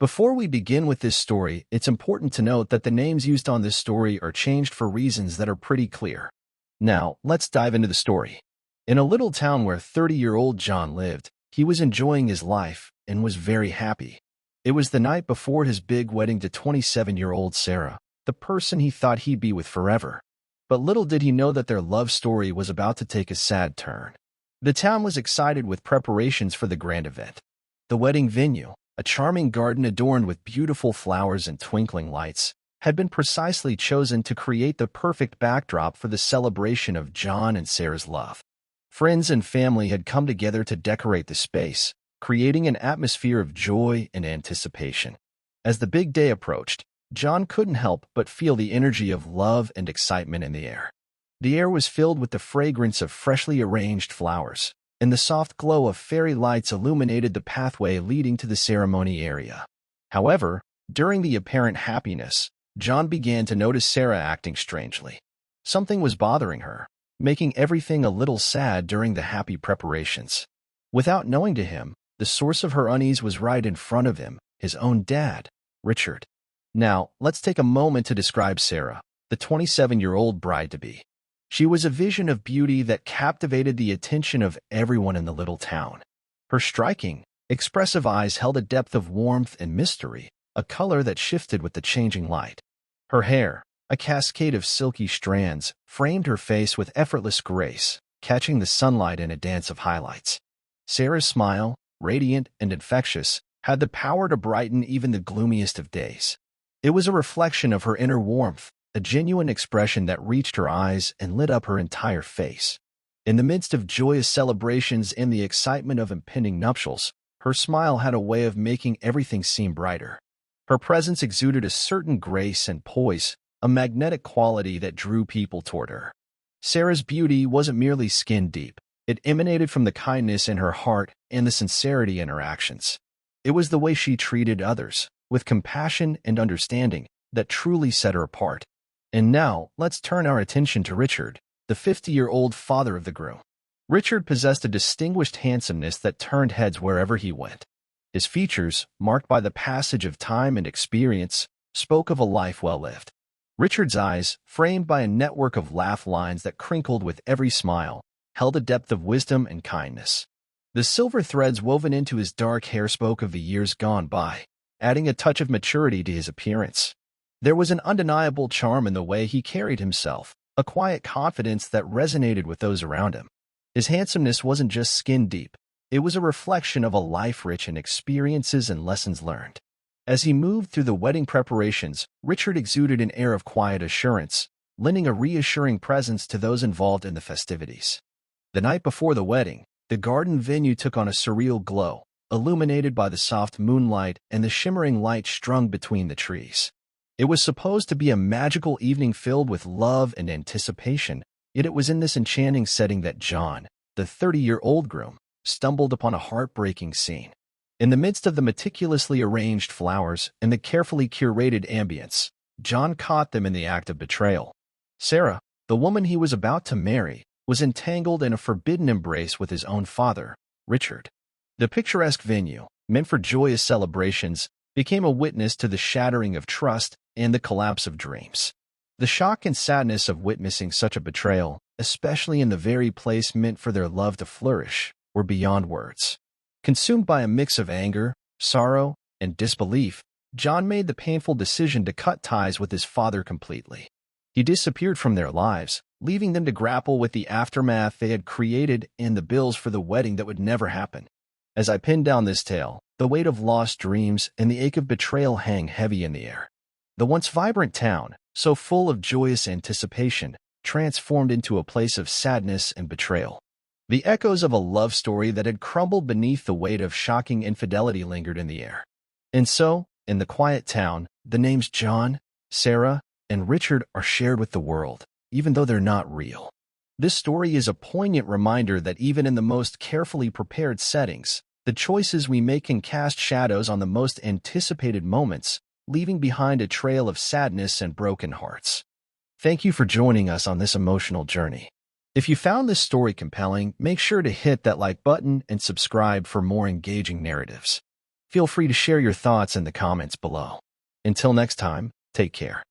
Before we begin with this story, it's important to note that the names used on this story are changed for reasons that are pretty clear. Now, let's dive into the story. In a little town where 30-year-old John lived, he was enjoying his life and was very happy. It was the night before his big wedding to 27-year-old Sarah, the person he thought he'd be with forever. But little did he know that their love story was about to take a sad turn. The town was excited with preparations for the grand event. The wedding venue, a charming garden adorned with beautiful flowers and twinkling lights, had been precisely chosen to create the perfect backdrop for the celebration of John and Sarah's love. Friends and family had come together to decorate the space, creating an atmosphere of joy and anticipation. As the big day approached, John couldn't help but feel the energy of love and excitement in the air. The air was filled with the fragrance of freshly arranged flowers, and the soft glow of fairy lights illuminated the pathway leading to the ceremony area. However, during the apparent happiness, John began to notice Sarah acting strangely. Something was bothering her, making everything a little sad during the happy preparations. Without knowing to him, the source of her unease was right in front of him, his own dad, Richard. Now, let's take a moment to describe Sarah, the 27-year-old bride-to-be. She was a vision of beauty that captivated the attention of everyone in the little town. Her striking, expressive eyes held a depth of warmth and mystery, a color that shifted with the changing light. Her hair, a cascade of silky strands, framed her face with effortless grace, catching the sunlight in a dance of highlights. Sarah's smile, radiant and infectious, had the power to brighten even the gloomiest of days. It was a reflection of her inner warmth, a genuine expression that reached her eyes and lit up her entire face. In the midst of joyous celebrations and the excitement of impending nuptials, her smile had a way of making everything seem brighter. Her presence exuded a certain grace and poise, a magnetic quality that drew people toward her. Sarah's beauty wasn't merely skin-deep. It emanated from the kindness in her heart and the sincerity in her actions. It was the way she treated others, with compassion and understanding, that truly set her apart. And now, let's turn our attention to Richard, the 50-year-old father of the groom. Richard possessed a distinguished handsomeness that turned heads wherever he went. His features, marked by the passage of time and experience, spoke of a life well lived. Richard's eyes, framed by a network of laugh lines that crinkled with every smile, held a depth of wisdom and kindness. The silver threads woven into his dark hair spoke of the years gone by, adding a touch of maturity to his appearance. There was an undeniable charm in the way he carried himself, a quiet confidence that resonated with those around him. His handsomeness wasn't just skin-deep. It was a reflection of a life rich in experiences and lessons learned. As he moved through the wedding preparations, Richard exuded an air of quiet assurance, lending a reassuring presence to those involved in the festivities. The night before the wedding, the garden venue took on a surreal glow, illuminated by the soft moonlight and the shimmering light strung between the trees. It was supposed to be a magical evening filled with love and anticipation, yet it was in this enchanting setting that John, the 30-year-old groom, stumbled upon a heartbreaking scene. In the midst of the meticulously arranged flowers and the carefully curated ambience, John caught them in the act of betrayal. Sarah, the woman he was about to marry, was entangled in a forbidden embrace with his own father, Richard. The picturesque venue, meant for joyous celebrations, became a witness to the shattering of trust and the collapse of dreams. The shock and sadness of witnessing such a betrayal, especially in the very place meant for their love to flourish, were beyond words. Consumed by a mix of anger, sorrow, and disbelief, John made the painful decision to cut ties with his father completely. He disappeared from their lives, leaving them to grapple with the aftermath they had created and the bills for the wedding that would never happen. As I pin down this tale, the weight of lost dreams and the ache of betrayal hang heavy in the air. The once vibrant town, so full of joyous anticipation, transformed into a place of sadness and betrayal. The echoes of a love story that had crumbled beneath the weight of shocking infidelity lingered in the air. And so, in the quiet town, the names John, Sarah, and Richard are shared with the world, even though they're not real. This story is a poignant reminder that even in the most carefully prepared settings, the choices we make can cast shadows on the most anticipated moments, leaving behind a trail of sadness and broken hearts. Thank you for joining us on this emotional journey. If you found this story compelling, make sure to hit that like button and subscribe for more engaging narratives. Feel free to share your thoughts in the comments below. Until next time, take care.